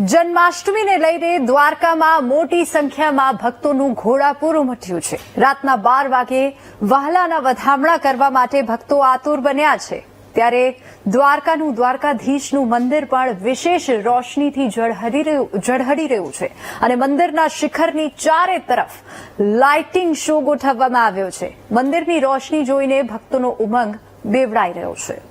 જન્માષ્ટમીને લઈને દ્વારકામાં મોટી સંખ્યામાં ભક્તોનું ઘોડાપૂર ઉમટ્યું છે। રાતના 12 વાગે વહાલાના વધામણા કરવા માટે ભક્તો આતુર બન્યા છે। ત્યારે દ્વારકાનું દ્વારકાધીશનું મંદિર પણ વિશેષ રોશનીથી ઝળહળી રહ્યું છે અને મંદિરના શિખરની ચારે તરફ લાઇટિંગ શો ગોઠવવામાં આવ્યો છે। મંદિરની રોશની જોઈને ભક્તોનો ઉમંગ બેવડાઈ રહ્યો છે।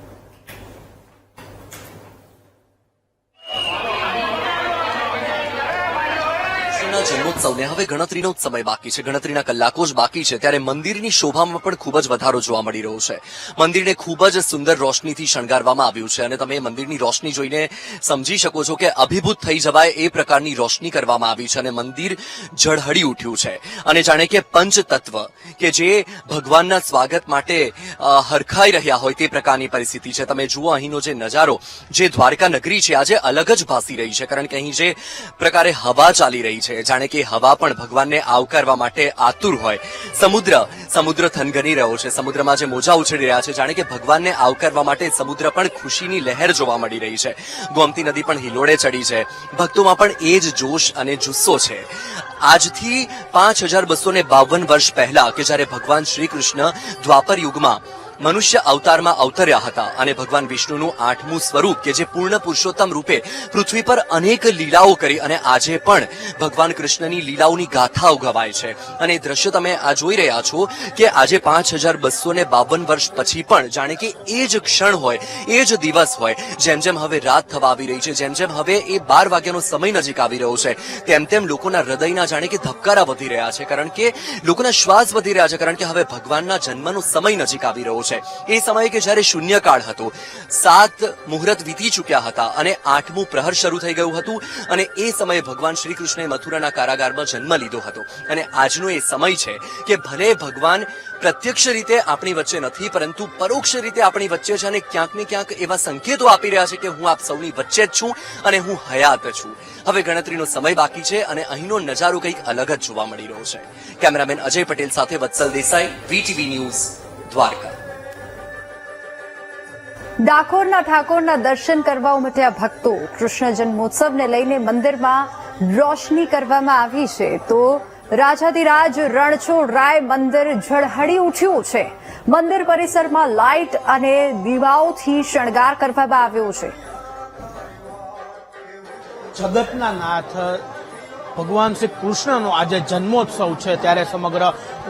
જન્મોત્સવને હવે ગણતરીનો જ સમય બાકી છે, ગણતરીના કલાકો જ બાકી છે, ત્યારે મંદિરની શોભામાં પણ ખૂબ જ વધારો જોવા મળી રહ્યો છે। મંદિરને ખૂબ જ સુંદર રોશનીથી શણગારવામાં આવ્યું છે અને તમે મંદિરની રોશની જોઈને સમજી શકો છો કે અભિભૂત થઈ જવાય એ પ્રકારની રોશની કરવામાં આવી છે અને મંદિર ઝળહળી ઉઠ્યું છે અને જાણે કે પંચતત્વ કે જે ભગવાનના સ્વાગત માટે હરખાઈ રહ્યા હોય તે પ્રકારની પરિસ્થિતિ છે। તમે જુઓ અહીંનો જે નજારો, જે દ્વારકા નગરી છે આજે અલગ જ ભાસી રહી છે, કારણ કે અહીં જે પ્રકારે હવા ચાલી રહી છે, જાણે કે હવા પણ ભગવાનને આવકારવા માટે આતુર હોય। સમુદ્ર થનગની રહ્યો છે, સમુદ્રમાં જે મોજા ઉછળી રહ્યા છે, જાણે કે ભગવાનને આવકારવા માટે સમુદ્ર પણ ખુશીની લહેર જોવા મળી રહી છે। ગોમતી નદી પણ હિલોડે ચડી છે, ભક્તોમાં પણ એ જ જોશ અને જુસ્સો છે। આજથી 5252 વર્ષ પહેલા કે જ્યારે ભગવાન શ્રી કૃષ્ણ દ્વાપર યુગમાં મનુષ્ય અવતારમાં અવતર્યા હતા અને ભગવાન વિષ્ણુનું 8મું સ્વરૂપ કે જે પૂર્ણ પુરુષોત્તમ રૂપે પૃથ્વી પર અનેક લીલાઓ કરી અને આજે પણ ભગવાન કૃષ્ણની લીલાઓની ગાથાઓ ગવાય છે અને એ દ્રશ્ય તમે આ જોઈ રહ્યા છો કે આજે 5252 વર્ષ પછી પણ જાણે કે એ જ ક્ષણ હોય, એ જ દિવસ હોય। જેમ જેમ હવે રાત થવા આવી રહી છે, જેમ જેમ હવે એ 12 વાગ્યાનો સમય નજીક આવી રહ્યો છે, તેમ તેમ લોકોના હૃદયના જાણે કે ધબકારા વધી રહ્યા છે, કારણ કે લોકોના શ્વાસ વધી રહ્યા છે, કારણ કે હવે ભગવાનના જન્મનો સમય નજીક આવી રહ્યો છે। એ સમયે કે જ્યારે શૂન્યકાળ હતો, 7 મુહૂર્ત વીતી ચૂક્યા હતા અને 8મું પ્રહર શરૂ થઈ ગયું હતું અને એ સમયે ભગવાન શ્રી કૃષ્ણએ મથુરાના કારાગારમાં જન્મ લીધો હતો અને આજનો એ સમય છે કે ભલે ભગવાન પ્રત્યક્ષ રીતે આપણી વચ્ચે નથી, પરંતુ પરોક્ષ રીતે આપણી વચ્ચે છે અને ક્યાંક ને ક્યાંક એવા સંકેતો આપી રહ્યા છે કે હું આપ સૌની વચ્ચે જ છું અને હું હયાત છું। હવે ગણતરીનો સમય બાકી છે અને અહીંનો નજારો કંઈક અલગ જ જોવા મળી રહ્યો છે। કેમેરામેન અજય પટેલ સાથે વત્સલ દેસાઈ, VTV ન્યૂઝ, દ્વારકા। ડાકોરના ઠાકોરના દર્શન કરવા ઉમટ્યા ભક્તો। કૃષ્ણ જન્મોત્સવને લઈને મંદિરમાં રોશની કરવામાં આવી છે તો રાજાધિરાજ રણછોડરાય મંદિર ઝળહળી ઉઠ્યું છે। મંદિર પરિસરમાં લાઇટ અને દીવાઓથી શણગાર કરવામાં આવ્યો છે। જગતના નાથ ભગવાન શ્રી કૃષ્ણનો આજે જન્મોત્સવ છે, ત્યારે સમગ્ર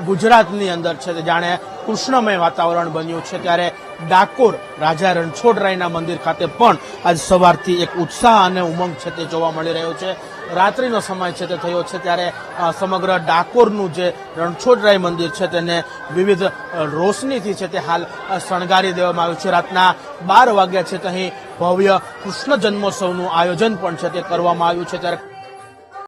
ગુજરાતની અંદર છે તે જાણે કૃષ્ણમય વાતાવરણ બન્યું છે। ત્યારે ડાકોર રાજા રણછોડરાયના મંદિર ખાતે પણ આજ સવારથી એક ઉત્સાહ અને ઉમંગ છે તે જોવા મળી રહ્યો છે। રાત્રિનો સમય છે તે થયો છે, ત્યારે સમગ્ર ડાકોરનું જે રણછોડરાય મંદિર છે તેને વિવિધ રોશનીથી છે તે હાલ શણગારી દેવામાં આવ્યું છે। રાતના 12 વાગ્યા છે તે અહીં ભવ્ય કૃષ્ણ જન્મોત્સવનું આયોજન પણ છે તે કરવામાં આવ્યું છે। ત્યારે